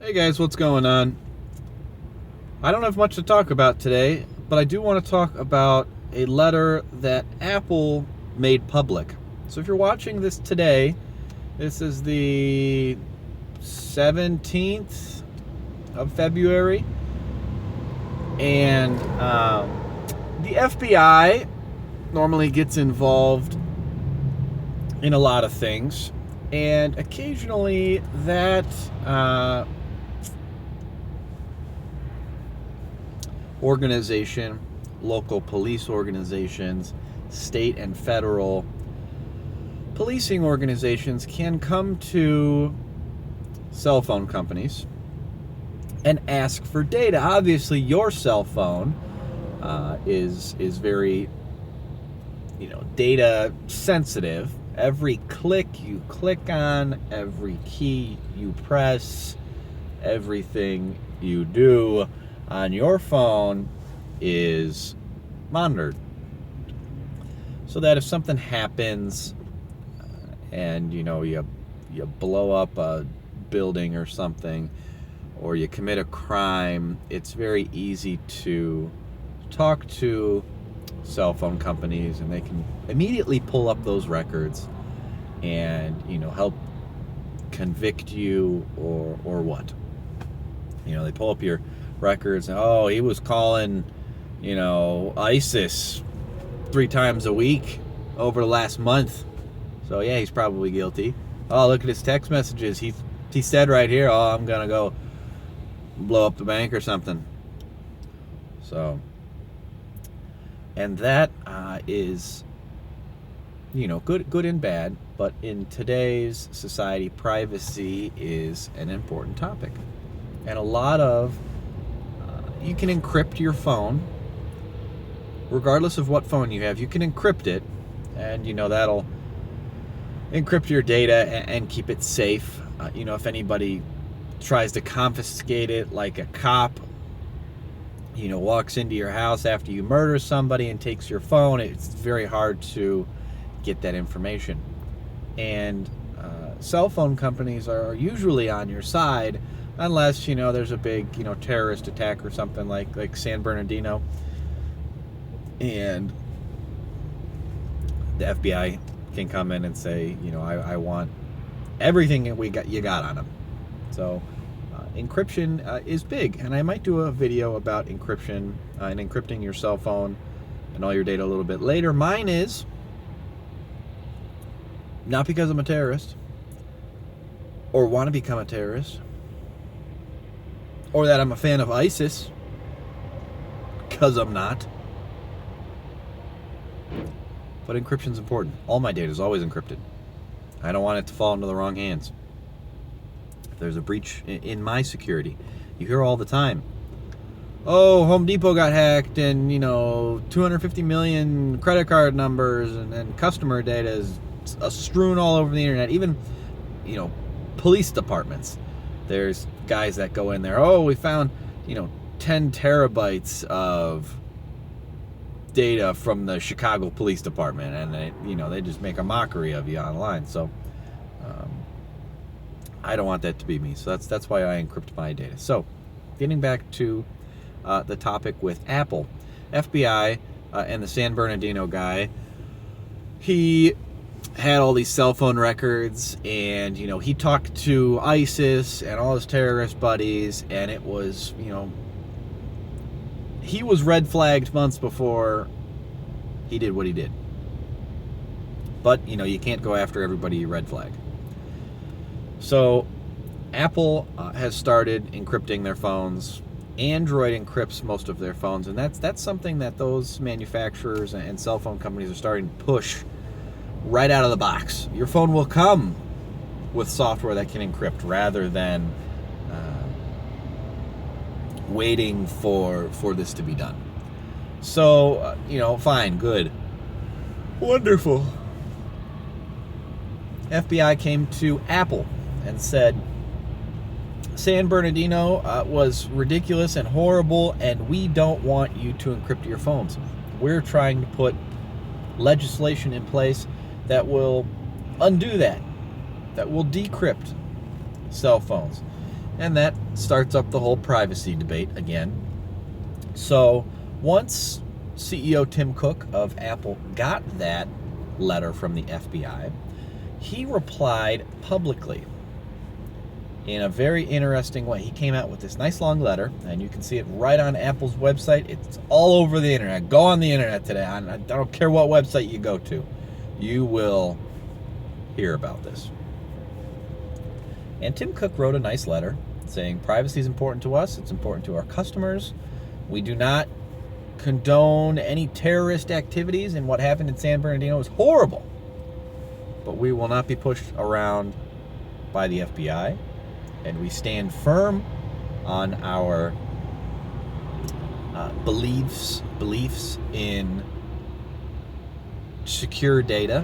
Hey guys, what's going on? I don't have much to talk about today, but I do want to talk about a letter that Apple made public. So if you're watching this today, this is the 17th of February, and the FBI normally gets involved in a lot of things, and occasionally that organization, local police organizations, state and federal policing organizations can come to cell phone companies and ask for data. Obviously, your cell phone is very, data sensitive. Every click you click on, every key you press, everything you do on your phone is monitored. So that if something happens and you blow up a building or something, or you commit a crime, it's very easy to talk to cell phone companies, and they can immediately pull up those records and help convict you or what. They pull up your records and, oh, he was calling ISIS 3 times a week over the last month, so yeah, he's probably guilty. Oh, look at his text messages. He said right here, oh, I'm gonna go blow up the bank or something. So, and that is good and bad, but in today's society, privacy is an important topic. And a lot of you can encrypt your phone. Regardless of what phone you have, you can encrypt it, and that'll encrypt your data and keep it safe. If anybody tries to confiscate it, like a cop walks into your house after you murder somebody and takes your phone, it's very hard to get that information. And cell phone companies are usually on your side, unless there's a big terrorist attack or something like San Bernardino, and the FBI can come in and say, I want everything that you got on them. So encryption is big, and I might do a video about encryption and encrypting your cell phone and all your data a little bit later. Mine is not because I'm a terrorist or want to become a terrorist, or that I'm a fan of ISIS, because I'm not. But encryption's important. All my data is always encrypted. I don't want it to fall into the wrong hands. If there's a breach in my security, you hear all the time, oh, Home Depot got hacked, and 250 million credit card numbers and customer data is strewn all over the internet. Even police departments, there's guys that go in there, oh, we found 10 terabytes of data from the Chicago Police Department, and they just make a mockery of you online. So I don't want that to be me. So that's why I encrypt my data. So getting back to the topic with Apple, FBI and the San Bernardino guy, he had all these cell phone records, and he talked to ISIS and all his terrorist buddies, and it was he was red flagged months before he did what he did. But you can't go after everybody you red flag. So Apple has started encrypting their phones. Android encrypts most of their phones, and that's something that those manufacturers and cell phone companies are starting to push right out of the box. Your phone will come with software that can encrypt, rather than waiting for this to be done. So fine, good, wonderful. FBI came to Apple and said, San Bernardino was ridiculous and horrible, and we don't want you to encrypt your phones. We're trying to put legislation in place that will undo that will decrypt cell phones. And that starts up the whole privacy debate again. So once CEO Tim Cook of Apple got that letter from the FBI, he replied publicly in a very interesting way. He came out with this nice long letter, and you can see it right on Apple's website. It's all over the internet. Go on the internet today. I don't care what website you go to. You will hear about this. And Tim Cook wrote a nice letter saying privacy is important to us. It's important to our customers. We do not condone any terrorist activities, and what happened in San Bernardino was horrible. But we will not be pushed around by the FBI, and we stand firm on our beliefs in secure data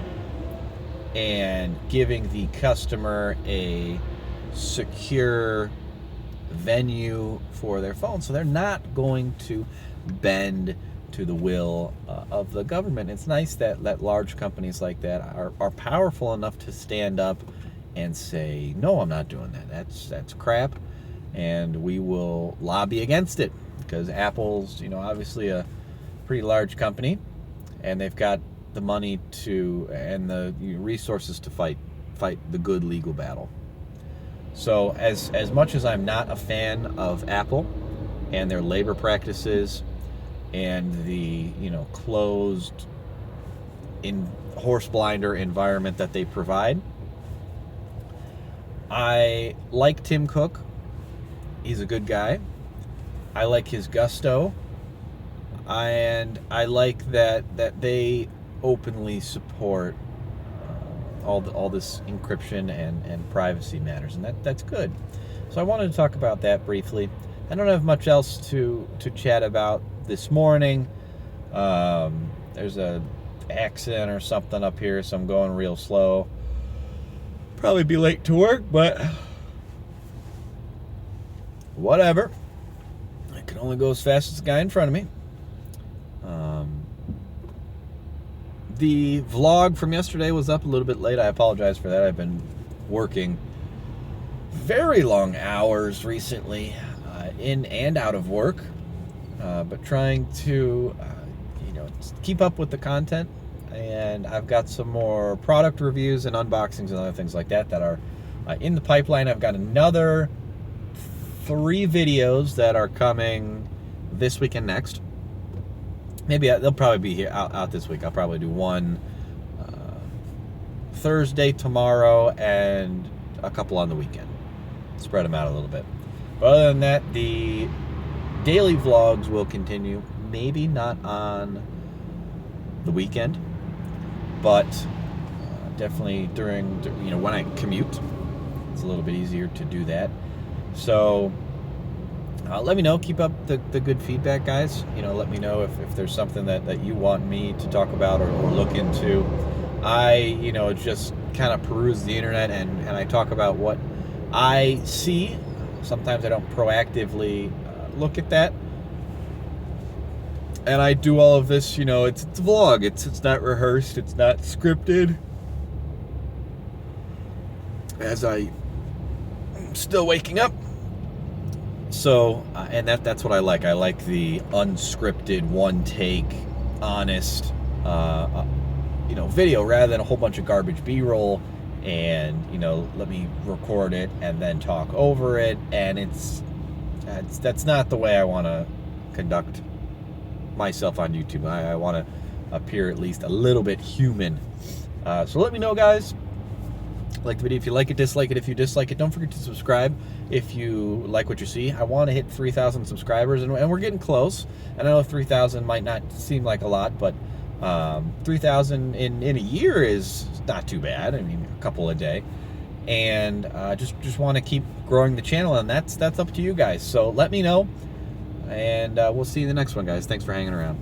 and giving the customer a secure venue for their phone, so they're not going to bend to the will of the government. It's nice that large companies like that are powerful enough to stand up and say, no, I'm not doing that. That's crap, and we will lobby against it, because Apple's, obviously a pretty large company, and they've got the money to and the resources to fight the good legal battle. So as much as I'm not a fan of Apple and their labor practices and the closed in horse blinder environment that they provide, I like Tim Cook. He's a good guy. I like his gusto, and I like that they openly support all this encryption and privacy matters, and that's good. So I wanted to talk about that briefly. I don't have much else to chat about this morning. There's a accident or something up here, so I'm going real slow. Probably be late to work, but whatever. I can only go as fast as the guy in front of me. The vlog from yesterday was up a little bit late. I apologize for that. I've been working very long hours recently, in and out of work, but trying to keep up with the content. And I've got some more product reviews and unboxings and other things like that are in the pipeline. I've got another 3 videos that are coming this week and next. Maybe they'll probably be here out this week. I'll probably do one Thursday, tomorrow, and a couple on the weekend. Spread them out a little bit. But other than that, the daily vlogs will continue. Maybe not on the weekend, but definitely during when I commute. It's a little bit easier to do that. So let me know. Keep up the good feedback, guys. Let me know if there's something that you want me to talk about or look into. I just kind of peruse the internet and I talk about what I see. Sometimes I don't proactively look at that. And I do all of this, it's a vlog. It's not rehearsed. It's not scripted. As I'm still waking up. So, and that's what I like. I like the unscripted, one take, honest, video rather than a whole bunch of garbage B-roll. And let me record it and then talk over it. And that's not the way I want to conduct myself on YouTube. I want to appear at least a little bit human. So let me know, guys. Like the video if you like it, dislike it if you dislike it. Don't forget to subscribe if you like what you see. I want to hit 3,000 subscribers, and we're getting close. And I know 3,000 might not seem like a lot, but 3,000 in a year is not too bad. I mean, a couple a day. And just want to keep growing the channel, and that's up to you guys. So let me know, and we'll see you in the next one, guys. Thanks for hanging around.